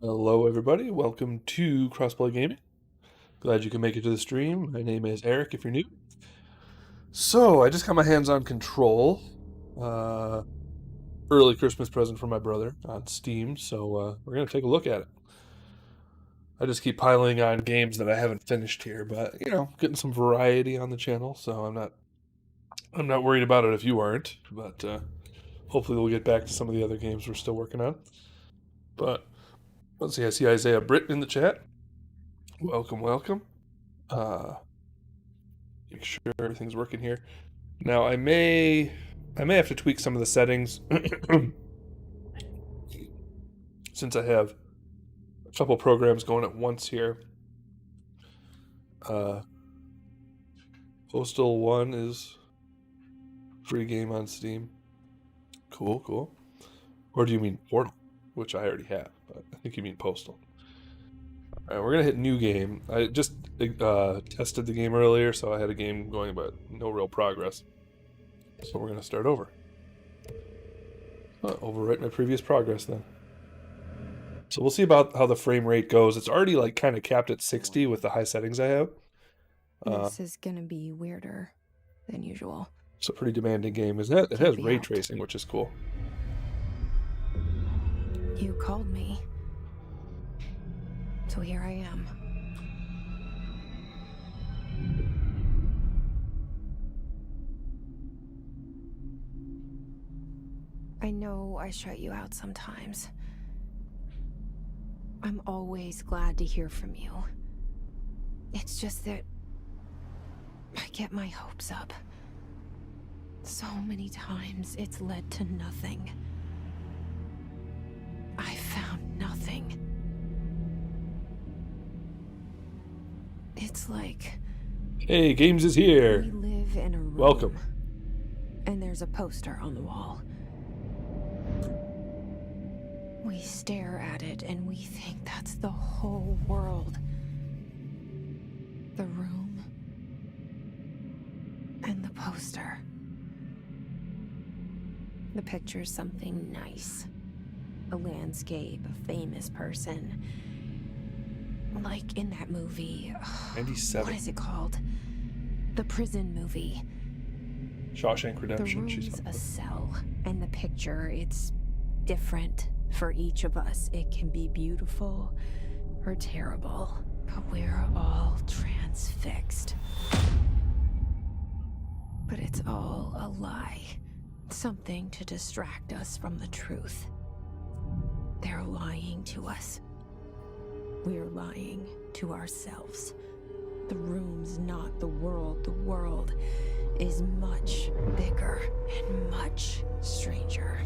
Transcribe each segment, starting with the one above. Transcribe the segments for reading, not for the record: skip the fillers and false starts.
Hello everybody, welcome to Crossplay Gaming. Glad you can make it to the stream. My name is Eric if you're new. So, I just got my hands on Control. Early Christmas present for my brother on Steam, so we're going to take a look at it. I just keep piling on games that I haven't finished here, but, you know, getting some variety on the channel, so I'm not worried about it if you aren't, but hopefully we'll get back to some of the other games we're still working on. But, let's see, I see Isaiah Britt in the chat. Welcome, welcome. Make sure everything's working here. Now I may have to tweak some of the settings since I have a couple programs going at once here. Postal 1 is free game on Steam. Cool, cool. Or do you mean Portal, which I already have, but I think you mean Postal. All right, we're gonna hit new game. I just tested the game earlier, so I had a game going, but no real progress. So we're gonna start over. Overwrite my previous progress then. So we'll see about how the frame rate goes. It's already like kind of capped at 60 with the high settings I have. This is gonna be weirder than usual. It's a pretty demanding game, isn't it? It has ray tracing, which is cool. You called me. So here I am. I know I shut you out sometimes. I'm always glad to hear from you. It's just that I get my hopes up. So many times it's led to nothing. I found nothing. It's like... Hey, Games is here! We live in a room. Welcome. And there's a poster on the wall. We stare at it and we think that's the whole world. The room and the poster. The picture's something nice. A landscape, a famous person. Like in that movie. 97. What is it called? The prison movie. Shawshank Redemption. The room's a cell, and the picture, it's different for each of us. It can be beautiful or terrible, but we're all transfixed. But it's all a lie. Something to distract us from the truth. They're lying to us. We're lying to ourselves. The room's not the world. The world is much bigger and much stranger.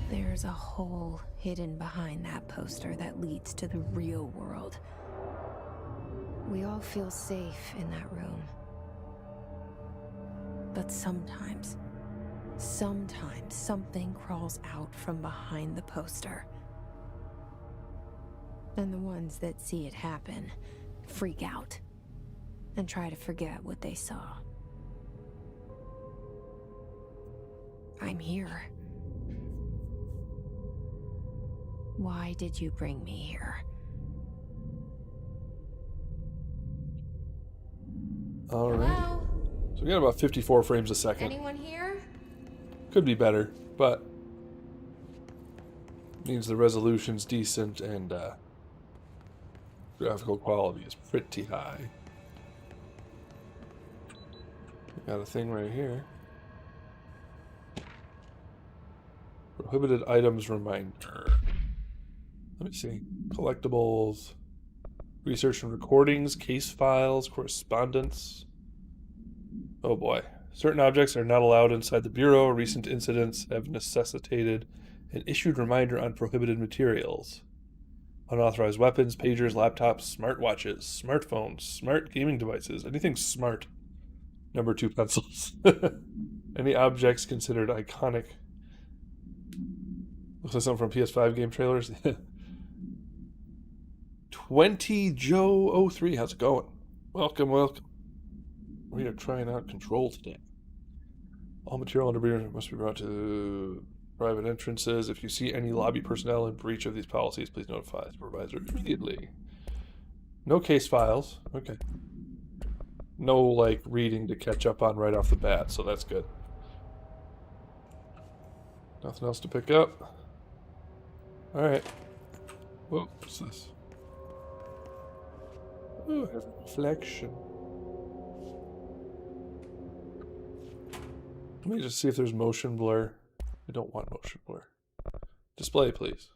There's a hole hidden behind that poster that leads to the real world. We all feel safe in that room. But sometimes something crawls out from behind the poster. And the ones that see it happen freak out and try to forget what they saw. I'm here. Why did you bring me here? Alright. So we got about 54 frames a second. Anyone here? Could be better, but means the resolution's decent and graphical quality is pretty high. Got a thing right here. Prohibited items reminder. Let me see. Collectibles. Research and recordings, case files, correspondence. Oh boy. Certain objects are not allowed inside the Bureau. Recent incidents have necessitated an issued reminder on prohibited materials. Unauthorized weapons, pagers, laptops, smartwatches, smartphones, smart gaming devices, anything smart. Number 2 pencils. Any objects considered iconic. Looks like something from PS5 game trailers. 20 Joe 03. How's it going? Welcome, welcome. We are trying out Control today. All material under beer must be brought to private entrances. If you see any lobby personnel in breach of these policies, please notify the supervisor immediately. No case files. Okay. No, like, reading to catch up on right off the bat, so that's good. Nothing else to pick up. Alright. Whoa, what's this? Ooh, I have a reflection. Let me just see if there's motion blur. I don't want motion blur. Display, please.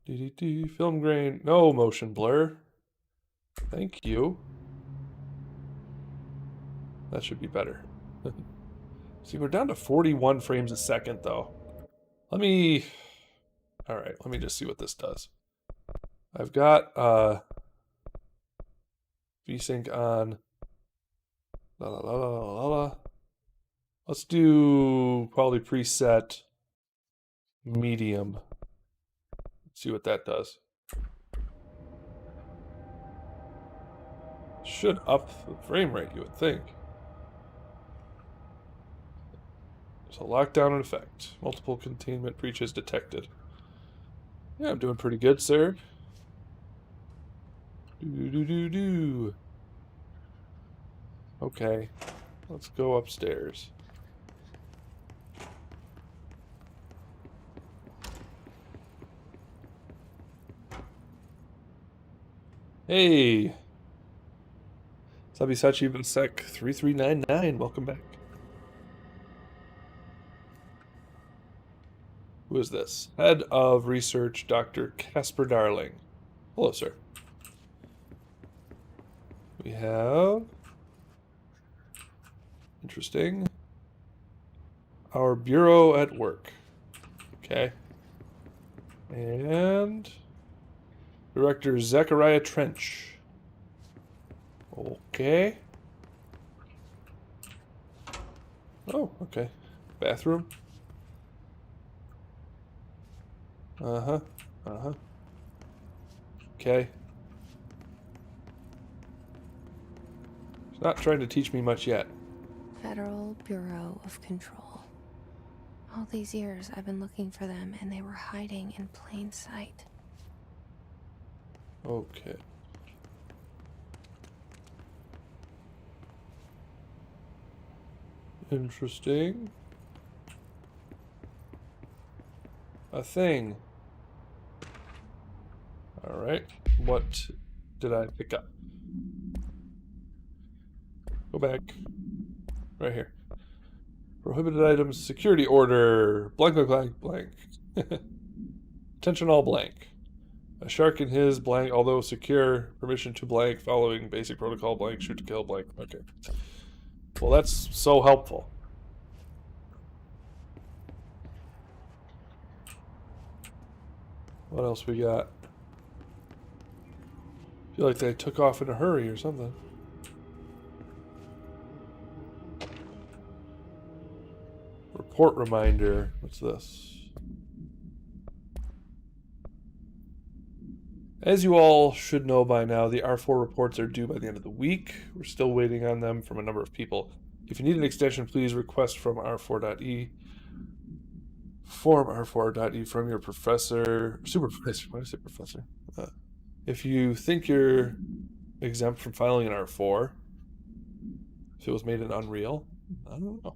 Film grain. No motion blur. Thank you. That should be better. See, we're down to 41 frames a second, though. Let me... Alright, let me just see what this does. I've got VSync on. La la la la la la. Let's do quality preset medium. See what that does. Should up the frame rate, you would think. There's a lockdown in effect. Multiple containment breaches detected. Yeah, I'm doing pretty good, sir. Do. Okay, let's go upstairs. Hey! Sabisachi Vinsec 3399, welcome back. Who is this? Head of Research, Dr. Casper Darling. Hello, sir. We have... Interesting. Our Bureau at Work. Okay. And... Director Zechariah Trench. Okay. Oh, okay. Bathroom. Uh-huh. Uh-huh. Okay. He's not trying to teach me much yet. Federal Bureau of Control. All these years I've been looking for them and they were hiding in plain sight. Okay. Interesting. A thing. Alright. What did I pick up? Go back. Right here. Prohibited items, security order. Blank, blank, blank, blank. Attention all blank. A shark in his blank, although secure. Permission to blank, following basic protocol blank, shoot to kill blank. Okay. Well, that's so helpful. What else we got? I feel like they took off in a hurry or something. Report reminder. What's this? As you all should know by now, the R4 reports are due by the end of the week. We're still waiting on them from a number of people. If you need an extension, please request from R4.E. Form R4.E from your supervisor. Why did I say professor? If you think you're exempt from filing an R4, if it was made in Unreal, I don't know.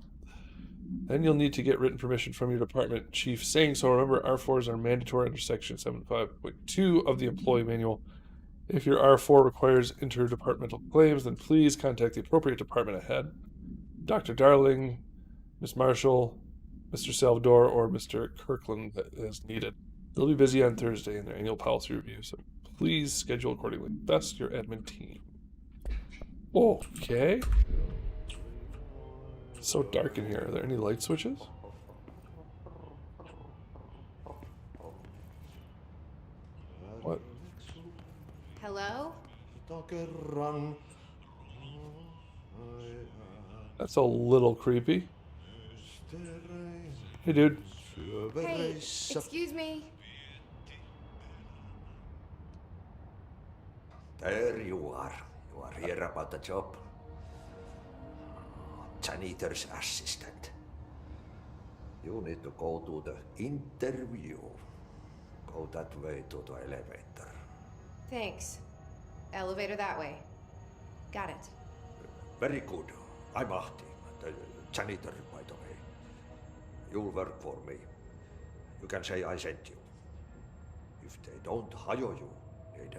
Then you'll need to get written permission from your department chief saying so. Remember, R4s are mandatory under Section 75.2 of the Employee Manual. If your R4 requires interdepartmental claims, then please contact the appropriate department ahead. Dr. Darling, Ms. Marshall, Mr. Salvador, or Mr. Kirkland as needed. They'll be busy on Thursday in their annual policy review, so please schedule accordingly. Best, your admin team. Okay. It's so dark in here. Are there any light switches? What? Hello? That's a little creepy. Hey, dude. Hey, excuse me. There you are. You are here about the job. Janitor's assistant. You need to go to the interview. Go that way to the elevator. Thanks. Elevator that way. Got it. Very good. I'm Ahti, the janitor, by the way. You'll work for me. You can say I sent you. If they don't hire you, niin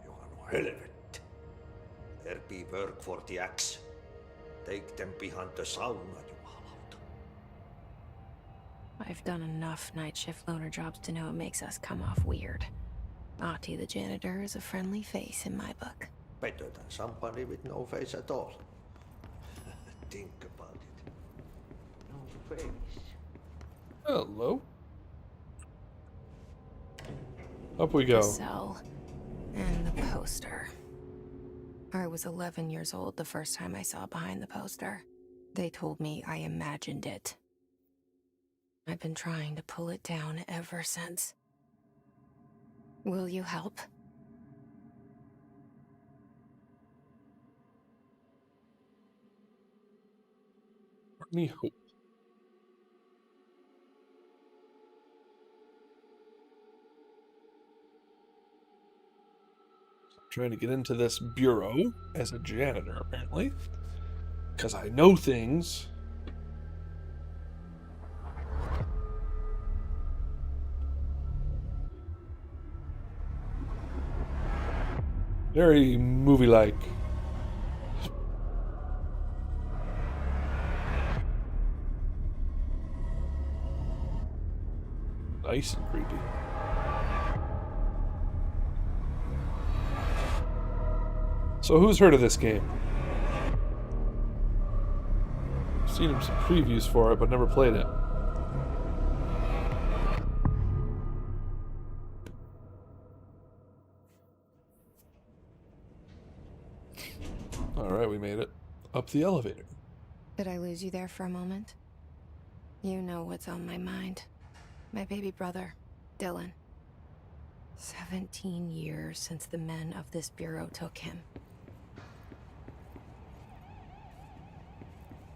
Johan on helvet. There be work for the axe. Take them behind the sauna, jumalauta. I've done enough night shift loner jobs to know it makes us come off weird. Ahti the janitor is a friendly face in my book. Better than somebody with no face at all. Think about it. No face. Hello. Up we go. The cell and the poster. I was 11 years old the first time I saw behind the poster. They told me I imagined it. I've been trying to pull it down ever since. Will you help? Courtney Hope. Trying to get into this bureau as a janitor, apparently. Because I know things. Very movie-like. Nice and creepy. So who's heard of this game? I've seen some previews for it, but never played it. Alright, we made it. Up the elevator. Did I lose you there for a moment? You know what's on my mind. My baby brother, Dylan. 17 years since the men of this bureau took him.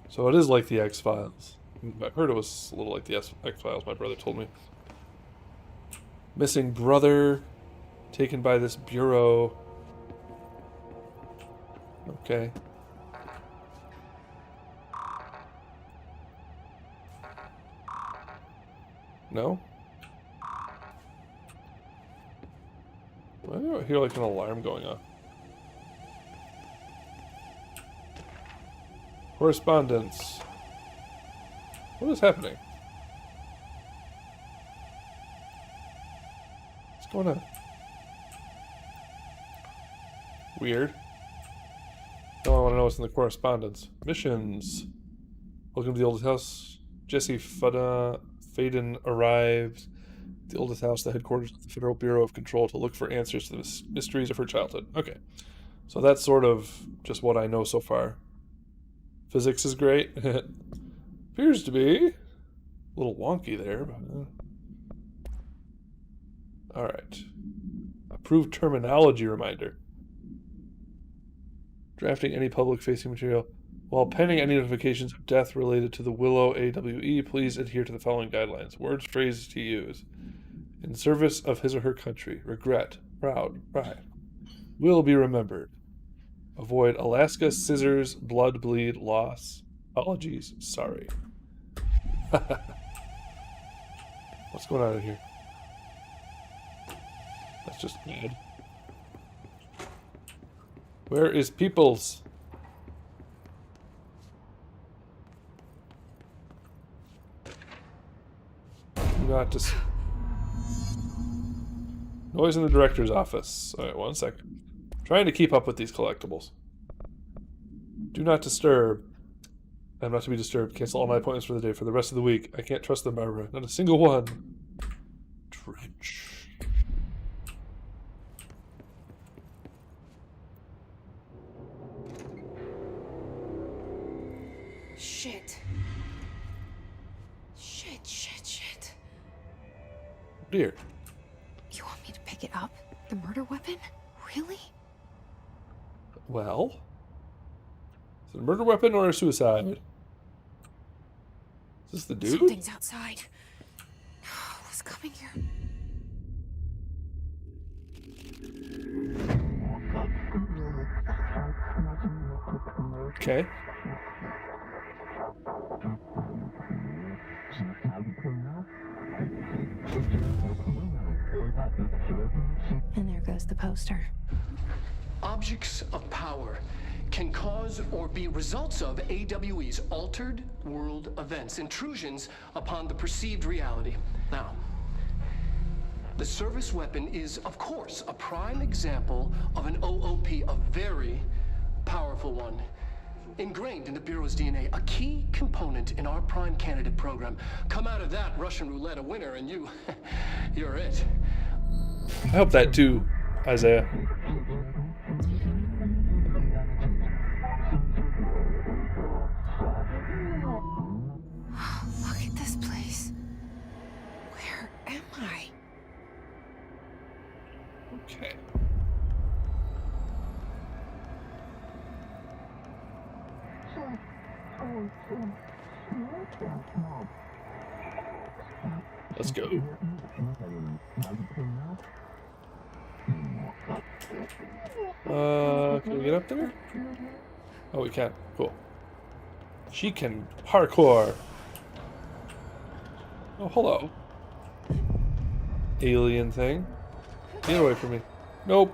So it is like the X-Files. I heard it was a little like the X-Files, my brother told me. Missing brother, taken by this bureau. Okay. No? Why do I hear like an alarm going on? Correspondence. What is happening? What's going on? Weird. Now I want to know what's in the correspondence. Missions. Welcome to the oldest house. Jesse Faden arrives at the oldest house, the headquarters of the Federal Bureau of Control, to look for answers to the mysteries of her childhood. Okay. So that's sort of just what I know so far. Physics is great. Appears to be. A little wonky there, but... Alright. Approved terminology reminder. Drafting any public-facing material. While pending any notifications of death related to the Willow AWE, please adhere to the following guidelines. Words, phrases to use. In service of his or her country. Regret. Proud. Pride. Will be remembered. Avoid Alaska, scissors, blood, bleed, loss. Apologies. Sorry. What's going on in here? That's just bad. Where is Peoples? Not to... Noise in the director's office. Alright, 1 second. Trying to keep up with these collectibles. Do not disturb. I'm not to be disturbed. Cancel all my appointments for the day. For the rest of the week. I can't trust them, Barbara. Not a single one. Trench. Shit. Shit. Dear. You want me to pick it up? The murder weapon? Really? Well, is it a murder weapon or a suicide? Is this the dude? Something's outside. What's coming here? Okay. And there goes the poster. Objects of power can cause or be results of AWE's altered world events, intrusions upon the perceived reality. Now, the service weapon is, of course, a prime example of an OOP, a very powerful one. Ingrained in the Bureau's DNA, a key component in our prime candidate program. Come out of that Russian roulette a winner and you're it. I hope that too, Isaiah. Look at this place. Where am I? Okay. Let's go. Can we get up there? Oh, we can. Cool. She can parkour. Oh, hello. Alien thing. Get away from me. Nope.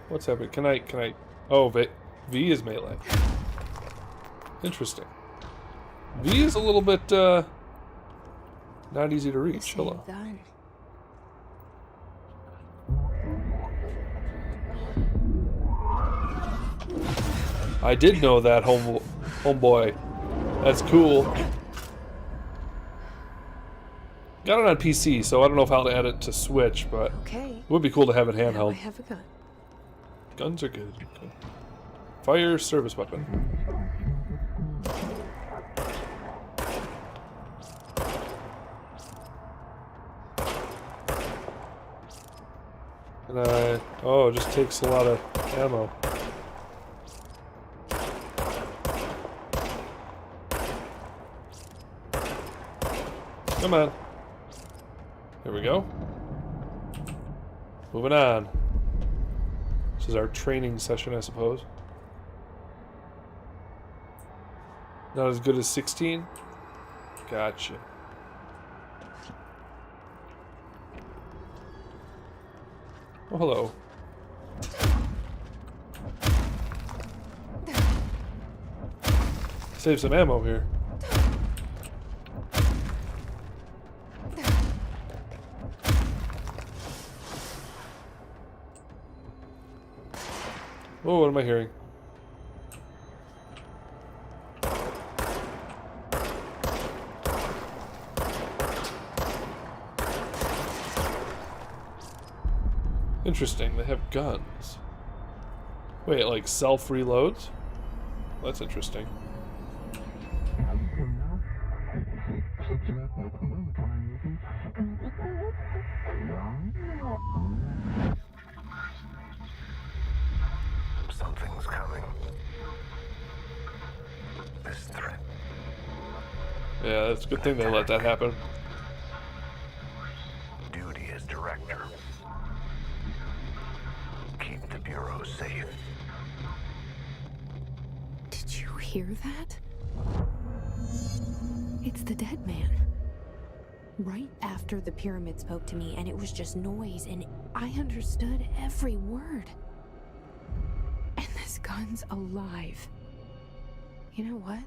What's happening? Can I? Oh, V is melee. Interesting. V is a little bit, not easy to reach. Hello. Gun. I did know that, homeboy. That's cool. Got it on PC, so I don't know if I'll add it to Switch, but Okay. it would be cool to have it Now I handheld. have a gun. Guns are good. Okay. Fire service weapon. And oh, it just takes a lot of ammo. Come on. There we go. Moving on. This is our training session, I suppose. Not as good as 16? Gotcha. Oh, hello. Save some ammo here. Oh, what am I hearing? Interesting, they have guns. Wait, like self-reloads? That's interesting. Something's coming. This threat. Yeah, that's a good thing they let that happen. Duty as director. Keep the Bureau safe. Did you hear that? It's the dead man. Right after the pyramid spoke to me, and it was just noise, and I understood every word. And this gun's alive. You know what?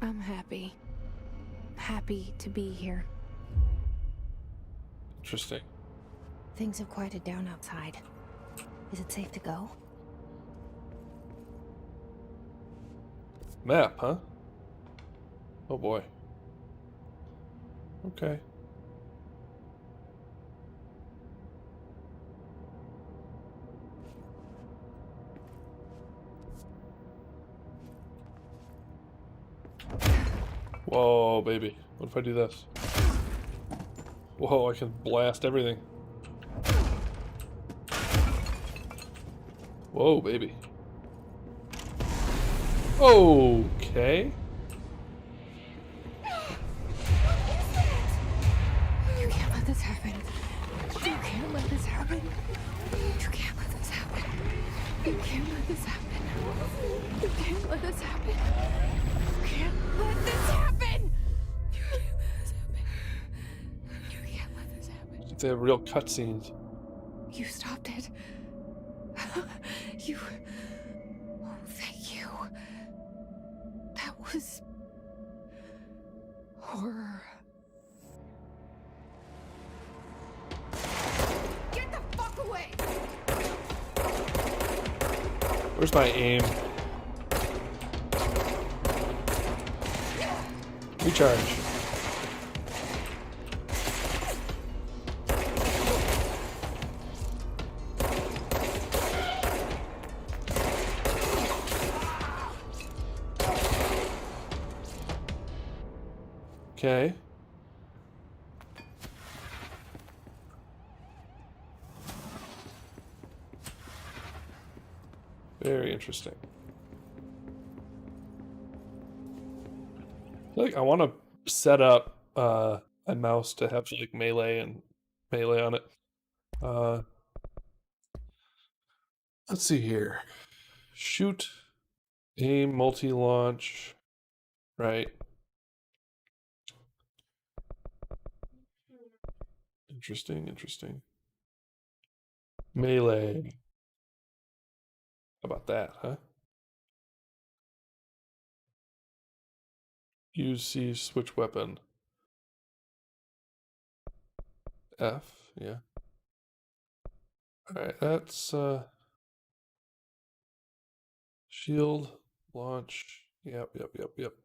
I'm happy. Happy to be here. Interesting. Things have quieted down outside. Is it safe to go? Map, huh? Oh boy. Okay. Whoa, baby. What if I do this? Whoa, I can blast everything. Whoa, baby. Okay. You can't let this happen. You can't let this happen. You can't let this happen. You can't let this happen. You can't let this happen. You can't let this happen. You can't let this happen. You can't let this happen. They have real cutscenes. You stopped it. You. Oh, thank you. That was horror. Get the fuck away! Where's my aim? Recharge. Okay. Very interesting. Like, I want to set up a mouse to have like melee on it. Let's see here. Shoot, aim, multi-launch, right? Interesting. Melee. How about that, huh? Use C, switch weapon. F, yeah. Alright, that's shield, launch, yep.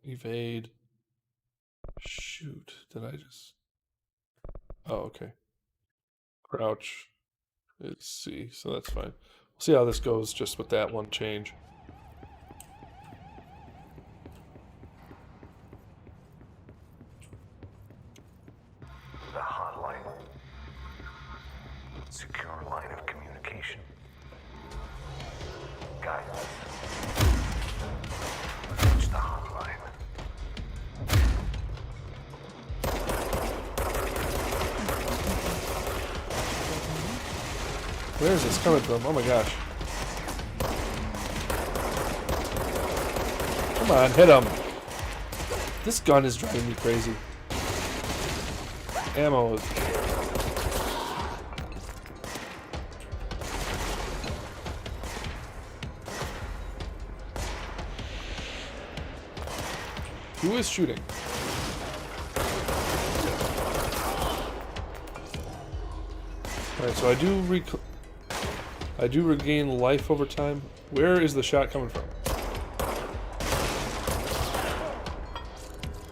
Evade. Shoot, did I just... Oh, okay. Crouch is C, so that's fine. We'll see how this goes just with that one change. The hotline. Secure line of communication. Guidance. Reach the hotline. Where is this coming from? Oh my gosh. Come on, hit him. This gun is driving me crazy. Ammo is... Who is shooting? Alright, so I do regain life over time. Where is the shot coming from?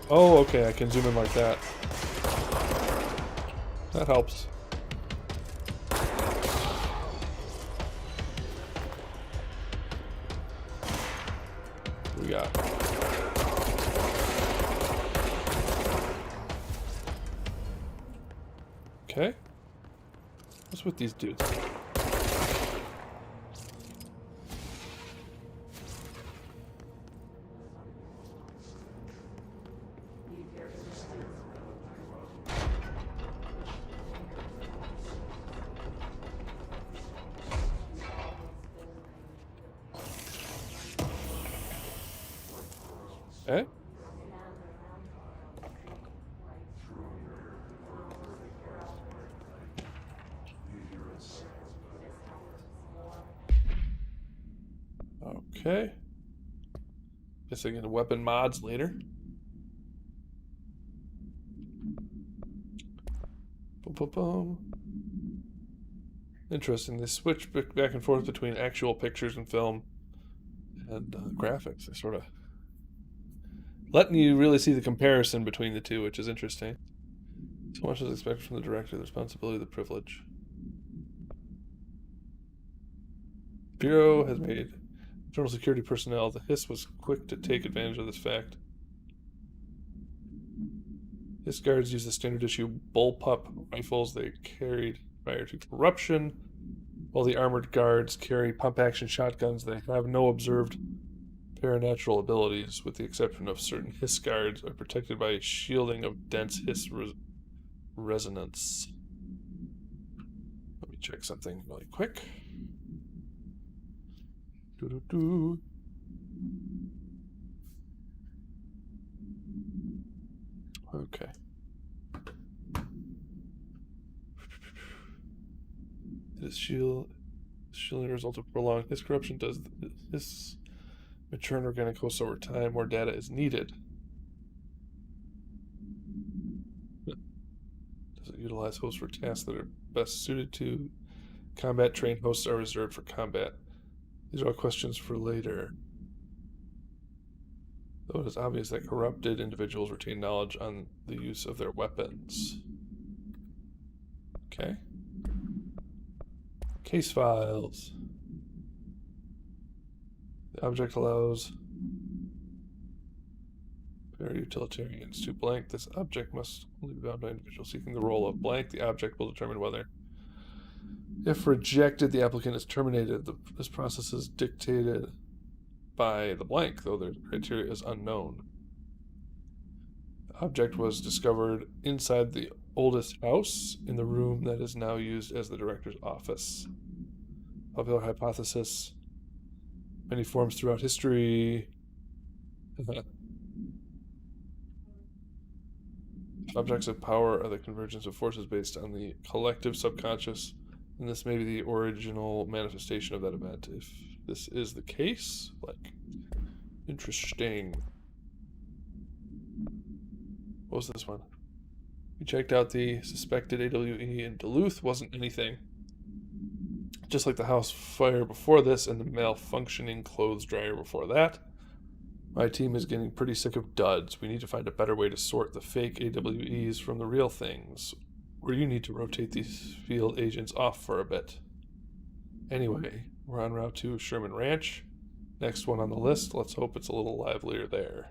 Oh, okay, I can zoom in like that. That helps. What we got? Okay. What's with these dudes? Okay. Okay. Guess I get weapon mods later. Boom, boom, boom. Interesting. They switch back and forth between actual pictures and film and graphics. They sort of letting you really see the comparison between the two, which is interesting. So much is expected from the director, the responsibility, the privilege. Bureau has made internal security personnel. The Hiss was quick to take advantage of this fact. Hiss guards use the standard issue bullpup rifles they carried prior to corruption, while the armored guards carry pump action shotguns. They have no observed paranatural abilities, with the exception of certain hiss guards, are protected by a shielding of dense hiss resonance. Let me check something really quick. Doo-doo-doo. Okay. This shielding result of prolonged hiss corruption. Does this mature organic hosts over time? More data is needed. Does it utilize hosts for tasks that are best suited to combat? Trained hosts are reserved for combat. These are all questions for later. Though it is obvious that corrupted individuals retain knowledge on the use of their weapons. Okay. Case files. The object allows very utilitarians to blank. This object must only be bound by individuals seeking the role of blank. The object will determine whether, if rejected, the applicant is terminated. This process is dictated by the blank, though the criteria is unknown. The object was discovered inside the oldest house in the room that is now used as the director's office. Popular hypothesis. Many forms throughout history. Objects of power are the convergence of forces based on the collective subconscious, and this may be the original manifestation of that event. If this is the case, like, interesting. What was this one? We checked out the suspected AWE in Duluth. Wasn't anything. Just like the house fire before this and the malfunctioning clothes dryer before that. My team is getting pretty sick of duds. We need to find a better way to sort the fake AWEs from the real things. Or you need to rotate these field agents off for a bit. Anyway, we're en route to Sherman Ranch. Next one on the list. Let's hope it's a little livelier there.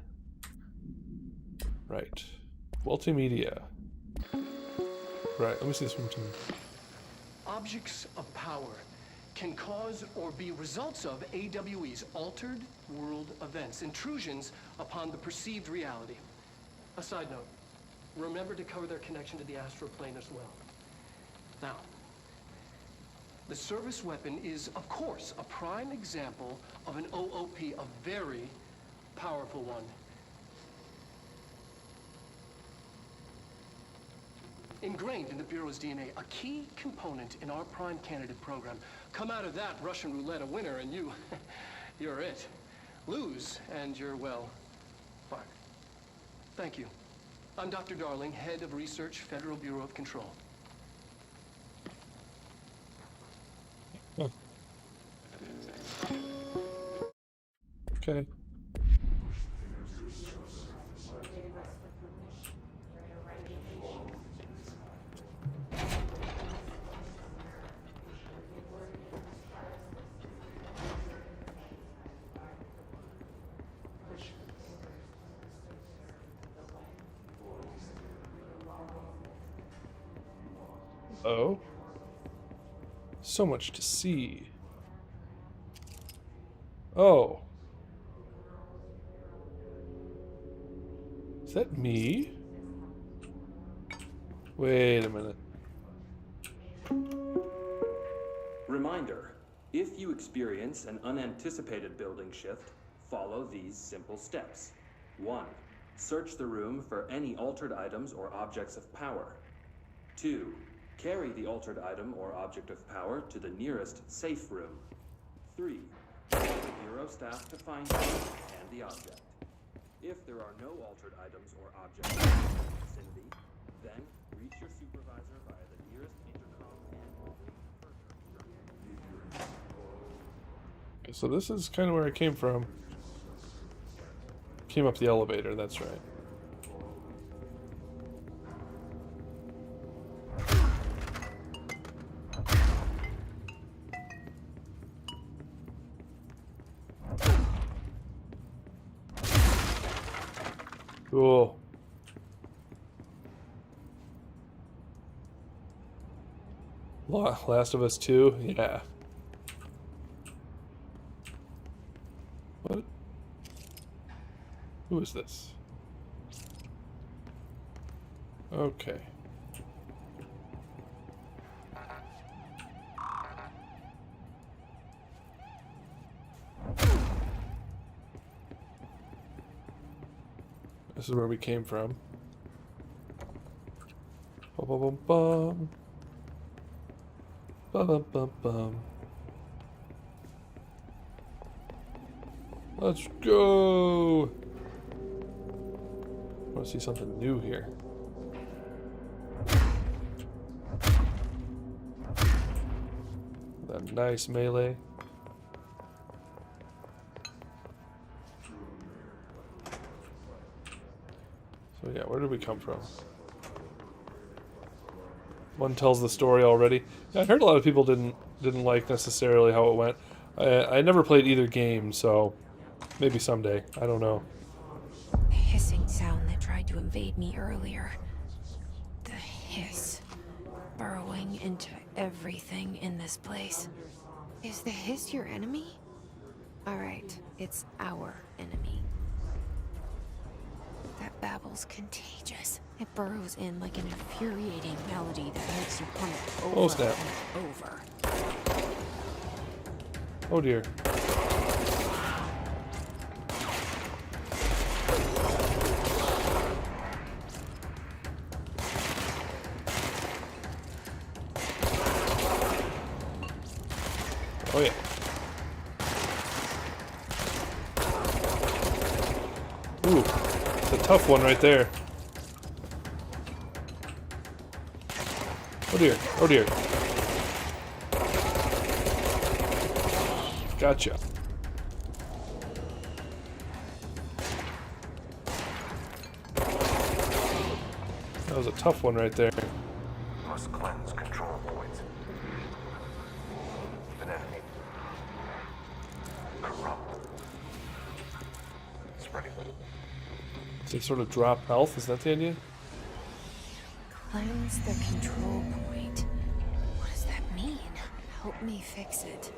Right. Multimedia. Right, let me see this one too. Objects of power can cause or be results of AWE's altered world events, intrusions upon the perceived reality. A side note, remember to cover their connection to the astral plane as well. Now, the service weapon is, of course, a prime example of an OOP, a very powerful one. Ingrained in the Bureau's DNA, a key component in our prime candidate program. Come out of that Russian roulette a winner and you're it. Lose and you're, well, fired. Thank you. I'm Dr. Darling, Head of Research, Federal Bureau of Control. Okay. Oh. So much to see. Oh. Is that me? Wait a minute. Reminder, if you experience an unanticipated building shift, follow these simple steps. 1. Search the room for any altered items or objects of power. 2. Carry the altered item or object of power to the nearest safe room. 3. Call the Bureau staff to find you and the object. If there are no altered items or objects in the vicinity, then reach your supervisor via the nearest intercom and further. Okay, so this is kind of where I came from. Came up the elevator, that's right. Cool. Last of Us 2? Yeah. What? Who is this? Okay. This is where we came from. Bum, bum, bum, bum. Bum, bum, bum, bum. Let's go! I want to see something new here. That nice melee. So yeah, where did we come from? One tells the story already. Yeah, I heard a lot of people didn't like necessarily how it went. I never played either game, so maybe someday. I don't know. The hissing sound that tried to invade me earlier. The hiss. Burrowing into everything in this place. Is the hiss your enemy? Alright, it's our enemy. That babble's contagious. It burrows in like an infuriating melody that makes you hum it over Oh, snap. and over. Oh dear. Oh yeah. Ooh, it's a tough one right there. Oh dear, oh dear. Gotcha. That was a tough one right there. Must cleanse control points. An enemy. Corrupt. Spreading. Does it sort of drop health? Is that the idea? Cleanse the control point. What does that mean? Help me fix it.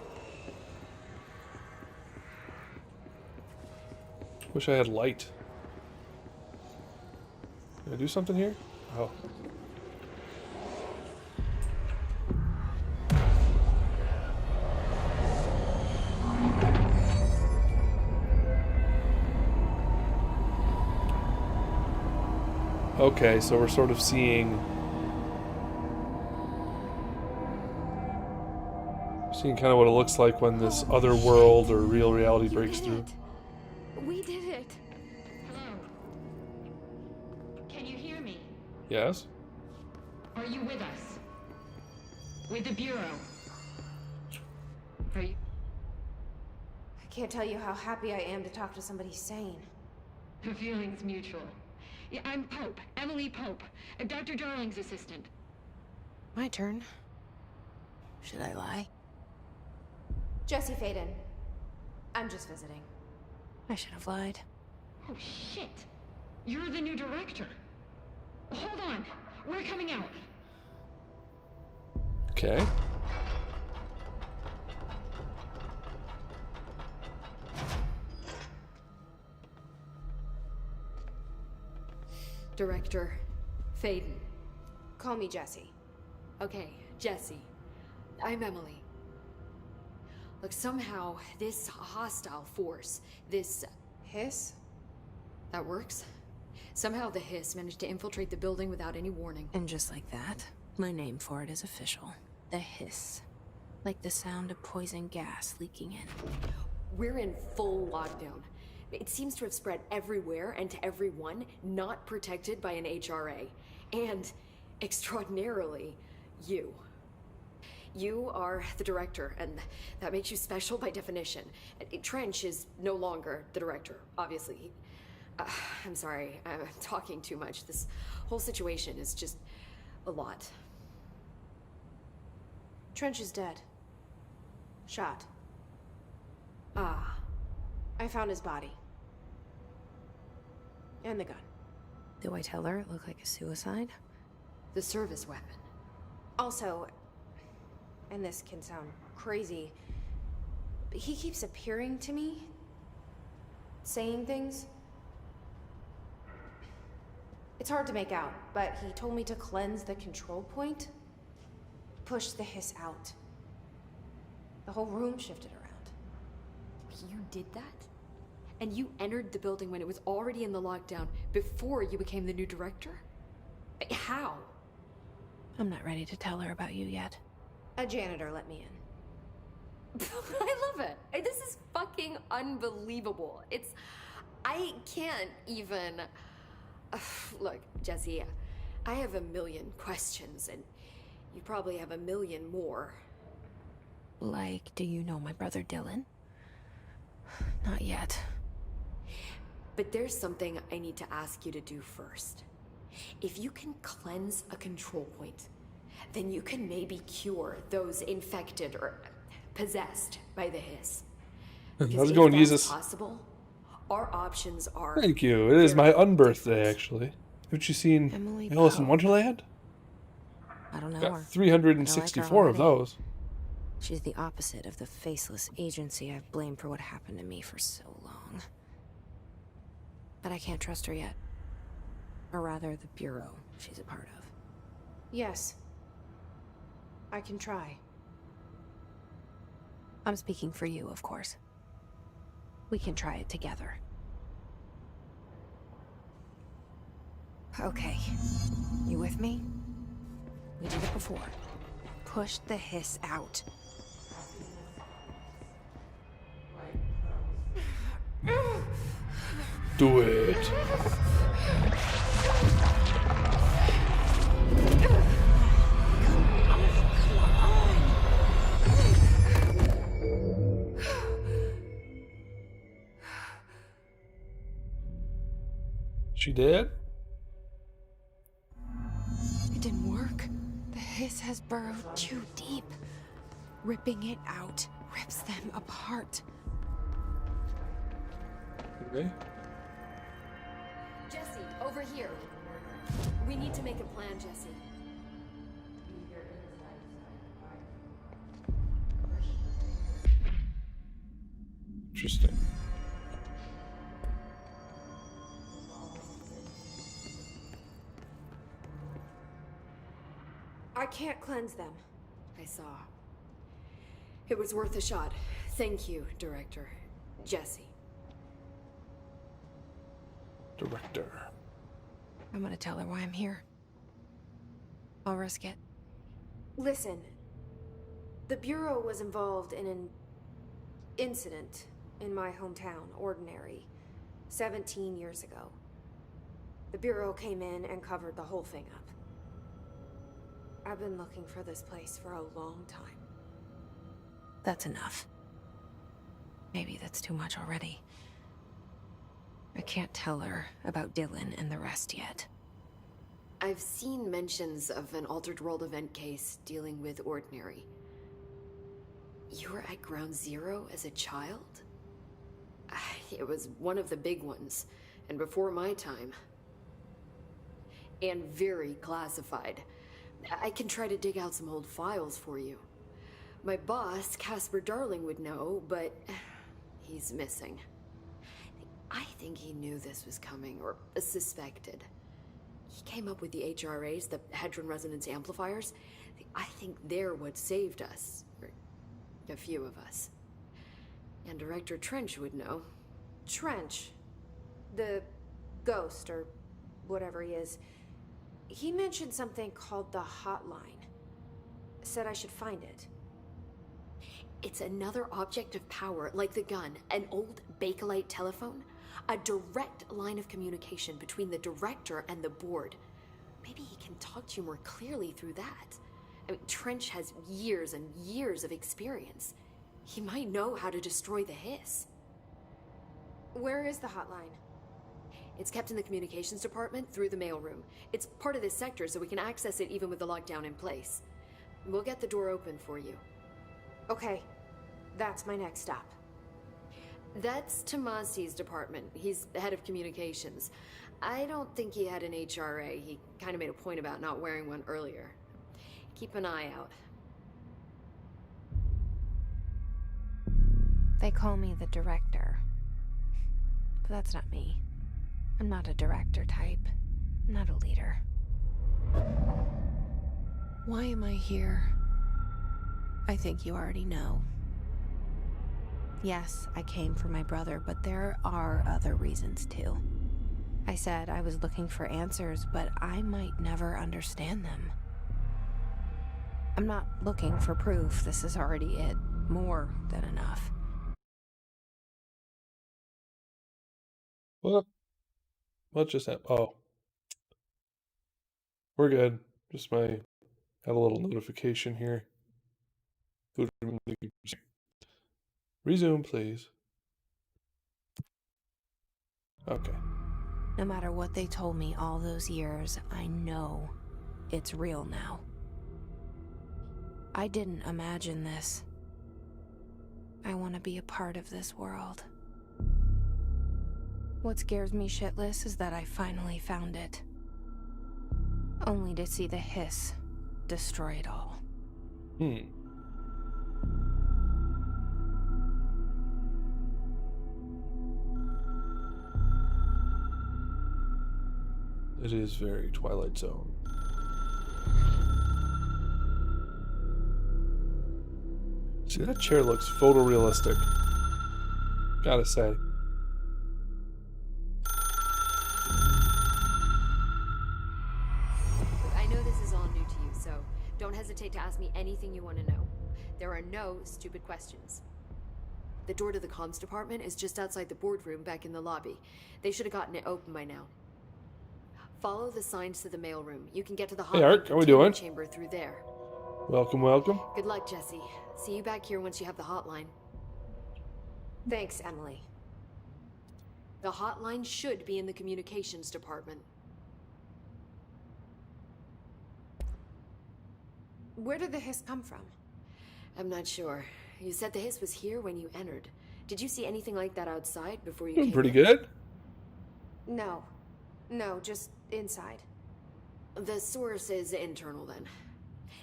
Wish I had light. Can I do something here? Oh. Okay, so we're sort of seeing kind of what it looks like when this other world or real reality breaks through. We did it. Hello. Can you hear me? Yes? Are you with us? With the Bureau? Are you? I can't tell you how happy I am to talk to somebody sane. The feeling's mutual. Yeah, I'm Pope, Emily Pope, Dr. Darling's assistant. My turn. Should I lie? Jesse Faden. I'm just visiting. I should have lied. Oh shit! You're the new director. Hold on, we're coming out. Okay. Director Faden. Call me Jesse. Okay, Jesse. I'm Emily. Look, somehow this hostile force, this Hiss? that works. Somehow the hiss managed to infiltrate the building without any warning. And just like that, my name for it is official. The hiss. Like the sound of poison gas leaking in. We're in full lockdown. It seems to have spread everywhere and to everyone not protected by an HRA. And, extraordinarily, you. You are the director, and that makes you special by definition. Trench is no longer the director, obviously. I'm sorry, I'm talking too much. This whole situation is just a lot. Trench is dead. Shot. Ah. I found his body. And the gun. Do I tell her it looked like a suicide? The service weapon. Also, and this can sound crazy, but he keeps appearing to me, saying things. It's hard to make out, but he told me to cleanse the control point. Push the hiss out. The whole room shifted around. You did that? And you entered the building when it was already in the lockdown before you became the new director? How? I'm not ready to tell her about you yet. A janitor let me in. I love it. This is fucking unbelievable. I can't even... Look, Jesse, I have a million questions, and you probably have a million more. Like, do you know my brother Dylan? Not yet. But there's something I need to ask you to do first. If you can cleanse a control point, then you can maybe cure those infected or possessed by the hiss. Let's go and use this. Possible, our options are... Thank you. It is my unbirthday, actually. Haven't you seen Emily Alice in Powell. Wonderland? I don't know Got her. 364 of already. those. She's the opposite of the faceless agency I've blamed for what happened to me for so long. But I can't trust her yet. Or rather, the Bureau she's a part of. Yes. I can try. I'm speaking for you, of course. We can try it together. Okay. You with me? We did it before. Push the hiss out. Do it. She did? It didn't work. The hiss has burrowed too deep. Ripping it out rips them apart. Okay. Jesse, over here. We need to make a plan, Jesse. Interesting. I can't cleanse them. I saw. It was worth a shot. Thank you, Director. Jesse. Director. I'm gonna tell her why I'm here. I'll risk it. Listen. The Bureau was involved in an incident in my hometown, Ordinary, 17 years ago. The Bureau came in and covered the whole thing up. I've been looking for this place for a long time. That's enough. Maybe that's too much already. I can't tell her about Dylan and the rest yet. I've seen mentions of an Altered World event case dealing with Ordinary. You were at Ground Zero as a child? It was one of the big ones, and before my time. And very classified. I can try to dig out some old files for you. My boss, Casper Darling, would know, but he's missing. I think he knew this was coming, or suspected. He came up with the HRAs, the Hadron Resonance Amplifiers. I think they're what saved us. Or a few of us. And Director Trench would know. Trench, the ghost, or whatever he is, he mentioned something called the hotline. Said I should find it. It's another object of power, like the gun, an old Bakelite telephone. A direct line of communication between the director and the board. Maybe he can talk to you more clearly through that. I mean, Trench has years and years of experience. He might know how to destroy the hiss. Where is the hotline? It's kept in the communications department through the mailroom. It's part of this sector, so we can access it even with the lockdown in place. We'll get the door open for you. Okay, that's my next stop. That's Tomasi's department. He's the head of communications. I don't think he had an HRA. He kind of made a point about not wearing one earlier. Keep an eye out. They call me the director. But that's not me. I'm not a director type. not a leader. Why am I here? I think you already know. Yes, I came for my brother, but there are other reasons too. I said I was looking for answers, but I might never understand them. I'm not looking for proof. This is already it. More than enough. What just happened? Oh. We're good. Just had a little notification here. Resume, please. Okay. No matter what they told me all those years, I know it's real now. I didn't imagine this. I want to be a part of this world. What scares me shitless is that I finally found it. Only to see the hiss destroy it all. It is very Twilight Zone. See, that chair looks photorealistic. Gotta say. I know this is all new to you, so don't hesitate to ask me anything you want to know. There are no stupid questions. The door to the comms department is just outside the boardroom back in the lobby. They should have gotten it open by now. Follow the signs to the mailroom. You can get to the Hey Art, how we doing? chamber through there. Welcome, welcome. Good luck, Jesse. See you back here once you have the hotline. Thanks, Emily. The hotline should be in the communications department. Where did the hiss come from? I'm not sure. You said the hiss was here when you entered. Did you see anything like that outside before you came Pretty in? good. No, just inside. The source is internal then.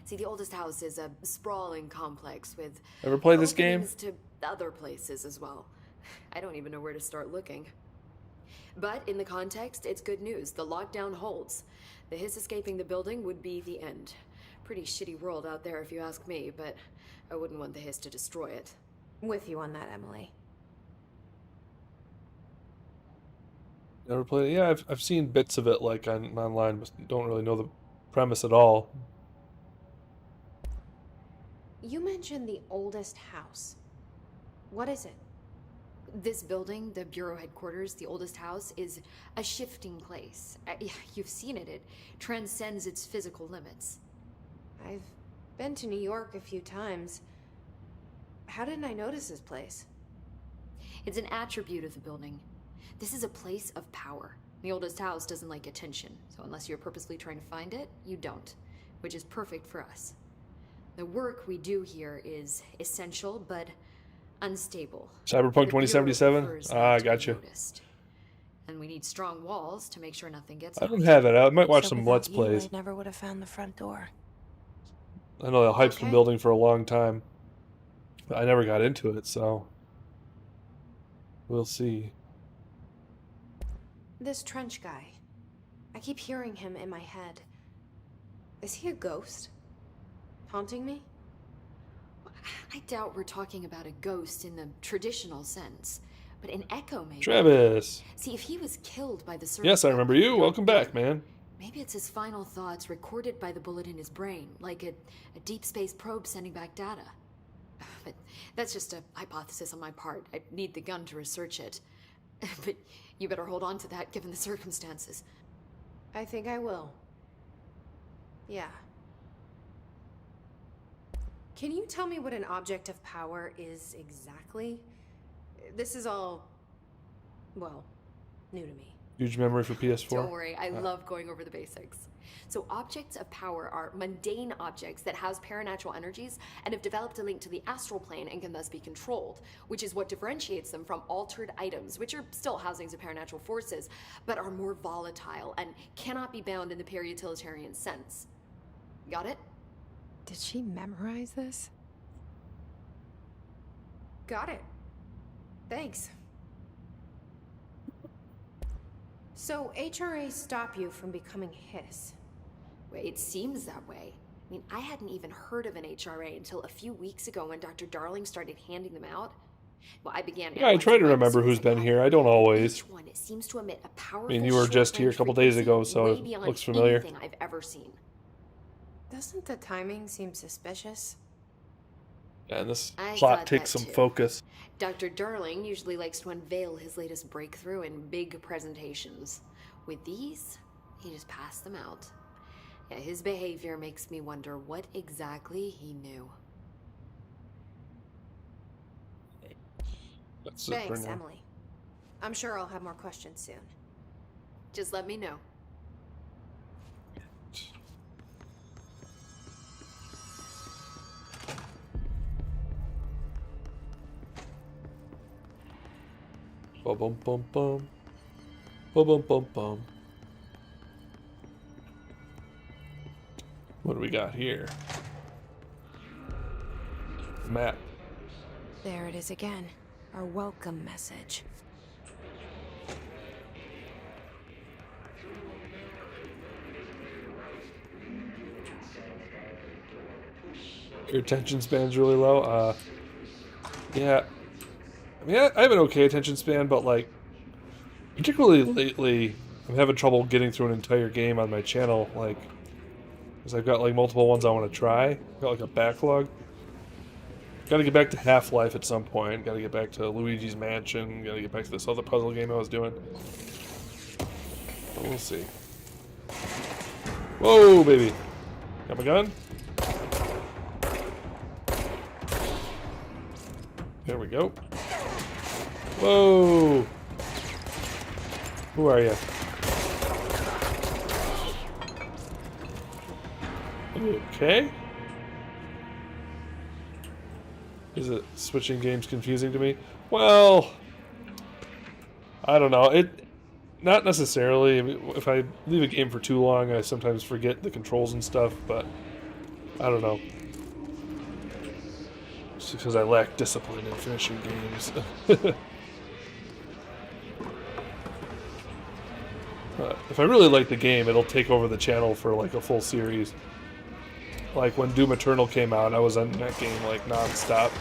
See, the oldest house is a sprawling complex with Ever played this game? openings to other places as well. I don't even know where to start looking. But in the context, it's good news. The lockdown holds. The hiss escaping the building would be the end. Pretty shitty world out there if you ask me, but I wouldn't want the hiss to destroy it. With you on that, Emily. Never played it. Yeah, I've seen bits of it like online, but don't really know the premise at all. You mentioned the oldest house. What is it? This building, the Bureau headquarters, the oldest house, is a shifting place. You've seen it. It transcends its physical limits. I've been to New York a few times. How didn't I notice this place? It's an attribute of the building. This is a place of power. The oldest house doesn't like attention, so unless you're purposely trying to find it, you don't, which is perfect for us. The work we do here is essential, but unstable. Cyberpunk 2077? I got you. And we need strong walls to make sure nothing gets I don't out. have it. I might watch So some without Let's you, Plays. I never would have found the front door. I know the hype's been Okay. building for a long time. But I never got into it, so we'll see. This trench guy. I keep hearing him in my head. Is he a ghost? Haunting me? I doubt we're talking about a ghost in the traditional sense, but an echo maybe. Travis! See, if he was killed by the surge, Yes, I remember you. Welcome back, man. maybe it's his final thoughts recorded by the bullet in his brain, like a deep space probe sending back data. But that's just a hypothesis on my part. I need the gun to research it. But you better hold on to that given the circumstances. I think I will. Yeah. Can you tell me what an object of power is exactly? This is all, well, new to me. Huge memory for PS4. Don't worry, I love going over the basics. So objects of power are mundane objects that house paranatural energies and have developed a link to the astral plane and can thus be controlled, which is what differentiates them from altered items, which are still housings of paranatural forces, but are more volatile and cannot be bound in the peri-utilitarian sense. Got it? Did she memorize this? Got it. Thanks. So HRA stop you from becoming Hiss? Well, it seems that way. I mean, I hadn't even heard of an HRA until a few weeks ago when Dr. Darling started handing them out. Well, I began. Yeah, I try to remember who's been here. I don't always. Each one, it seems to emit a powerful. I mean, you were just here a couple days ago, so it looks familiar. Anything I've ever seen. Doesn't the timing seem suspicious? Yeah, and this I plot thought takes that some too. focus. Dr. Darling usually likes to unveil his latest breakthrough in big presentations. With these, he just passed them out. Yeah, his behavior makes me wonder what exactly he knew. That's it for Thanks, now. Emily. I'm sure I'll have more questions soon. Just let me know. Bum bum bum bum. Bum bum bum bum. What do we got here? Map. There it is again. Our welcome message. Your attention span's really low. Yeah. I mean, I have an okay attention span, but like, particularly lately, I'm having trouble getting through an entire game on my channel. Like, because I've got like multiple ones I want to try. I've got like a backlog. Got to get back to Half-Life at some point. Got to get back to Luigi's Mansion. Got to get back to this other puzzle game I was doing. But we'll see. Whoa, baby! Got my gun. There we go. Whoa! Who are you? Okay. Is it switching games confusing to me? Well, I don't know. Not necessarily. I mean, if I leave a game for too long, I sometimes forget the controls and stuff, but I don't know. Just because I lack discipline in finishing games. If I really like the game, it'll take over the channel for like a full series. Like when Doom Eternal came out, I was on that game like non-stop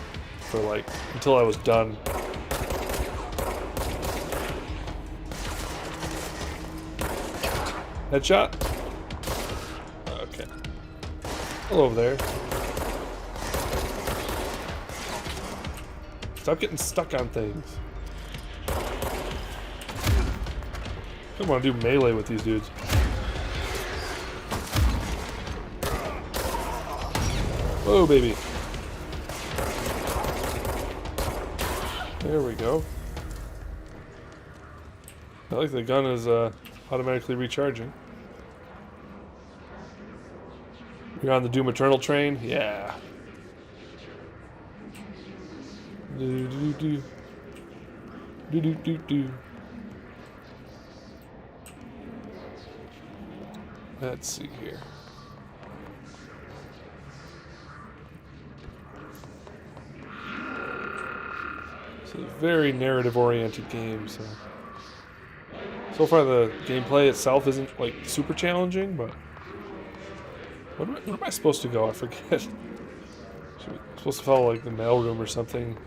for like until I was done. Headshot? Okay. Hello over there. Stop getting stuck on things. I want to do melee with these dudes. Whoa, baby. There we go. I like the gun is automatically recharging. You're on the Doom Eternal train? Yeah. Do do do do do do do. Let's see here. It's a very narrative-oriented game, so far the gameplay itself isn't like super challenging, but where am I supposed to go? I forget. Supposed to follow like the mailroom or something.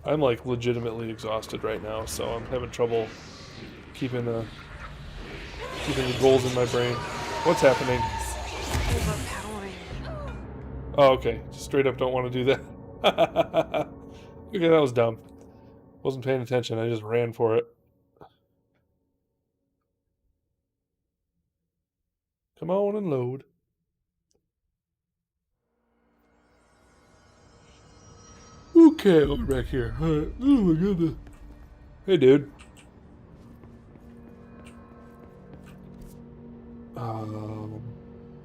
I'm like legitimately exhausted right now, so I'm having trouble keeping the goals in my brain. What's happening? Oh, okay. Just straight up don't want to do that. Okay, that was dumb. Wasn't paying attention. I just ran for it. Come on and load. Okay, I'll be back here. Alright. Oh my goodness. Hey, dude.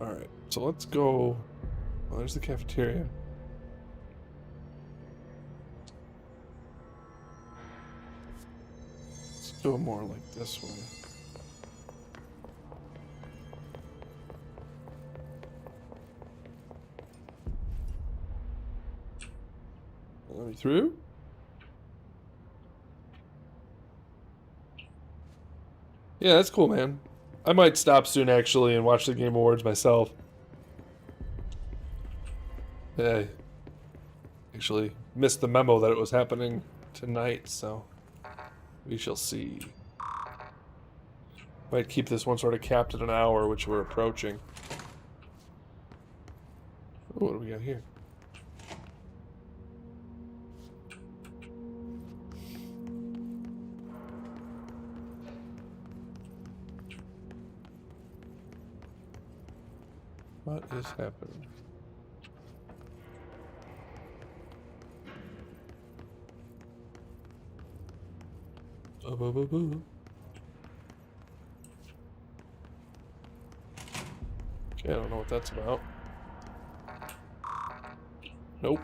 Alright, so let's go. Well, there's the cafeteria. Let's go more like this way. Let me through. Yeah, that's cool, man. I might stop soon, actually, and watch the Game Awards myself. Yeah, I actually missed the memo that it was happening tonight, so we shall see. Might keep this one sort of capped at an hour, which we're approaching. Oh, what do we got here? What is happening? Okay, I don't know what that's about. Nope.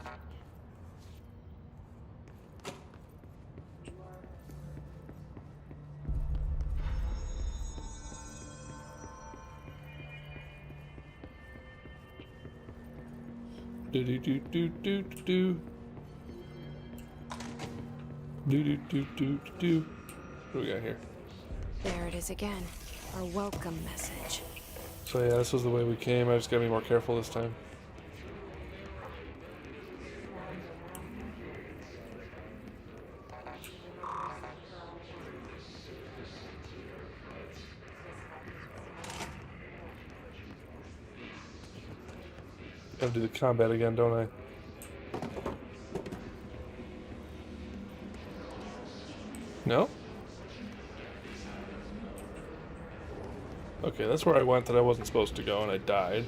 Do do do do do do. Do do do do do. What do we got here? There it is again. Our welcome message. So yeah, this was the way we came. I just gotta be more careful this time. Gotta do the combat again, don't I? No? Okay, that's where I went that I wasn't supposed to go and I died.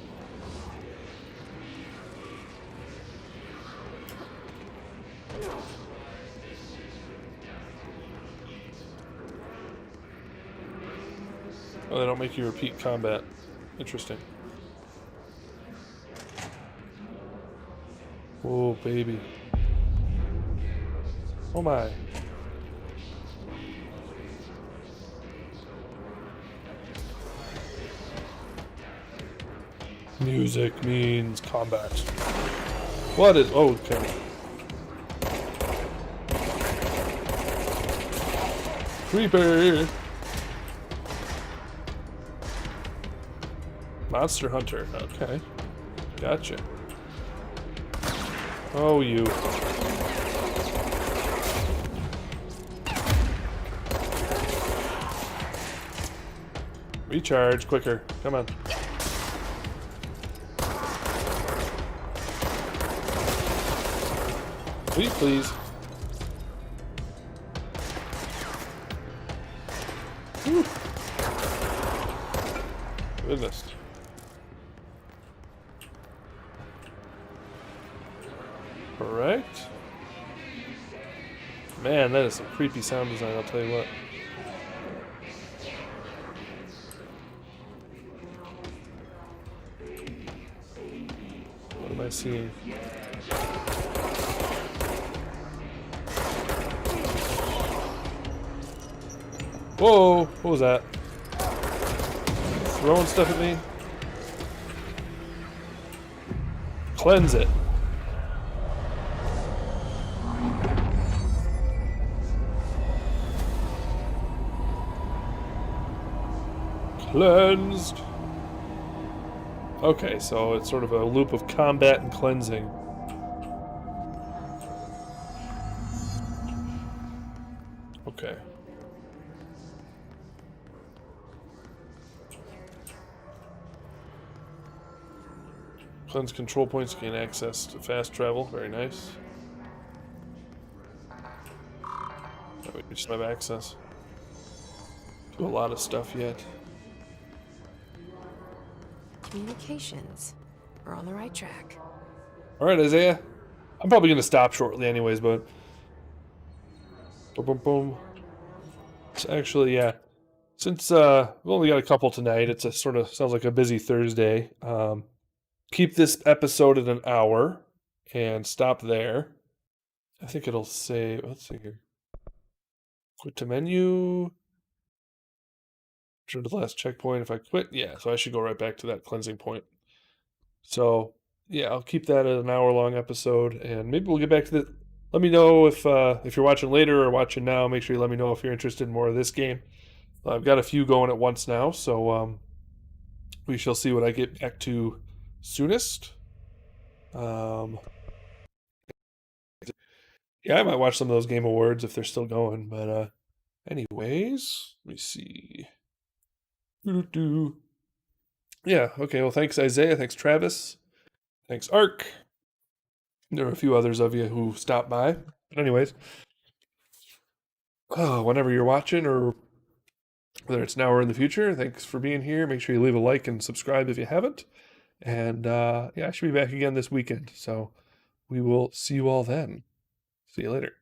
Oh, they don't make you repeat combat. Interesting. Oh, baby. Oh my. Music means combat. What is... Oh, okay. Creeper! Monster Hunter. Okay. Gotcha. Oh, you. Recharge quicker. Come on. Please, please. Whew. Goodness. Alright. Man, that is some creepy sound design, I'll tell you what. What am I seeing? Whoa! What was that? Throwing stuff at me? Cleanse it. Cleansed. Okay, so it's sort of a loop of combat and cleansing. Okay. Cleanse control points, gain access to fast travel. Very nice. We just have access to a lot of stuff yet. Communications. We're on the right track. Alright, Isaiah. I'm probably going to stop shortly anyways, but... Boom, boom, boom. So actually, yeah. Since we've only got a couple tonight, it's a sort of sounds like a busy Thursday. Keep this episode at an hour and stop there. I think it'll say, let's see here. Quit to menu. Return to the last checkpoint. If I quit, yeah, so I should go right back to that cleansing point. So, yeah, I'll keep that at an hour-long episode, and maybe we'll get back to the... Let me know if you're watching later or watching now. Make sure you let me know if you're interested in more of this game. I've got a few going at once now, so we shall see what I get back to soonest. Yeah, I might watch some of those Game Awards if they're still going, but anyways, let me see. Yeah, okay, well, thanks, Isaiah. Thanks, Travis. Thanks, Ark. There are a few others of you who stopped by. But anyways, whenever you're watching, or whether it's now or in the future, thanks for being here. Make sure you leave a like and subscribe if you haven't. And yeah, I should be back again this weekend. So we will see you all then. See you later.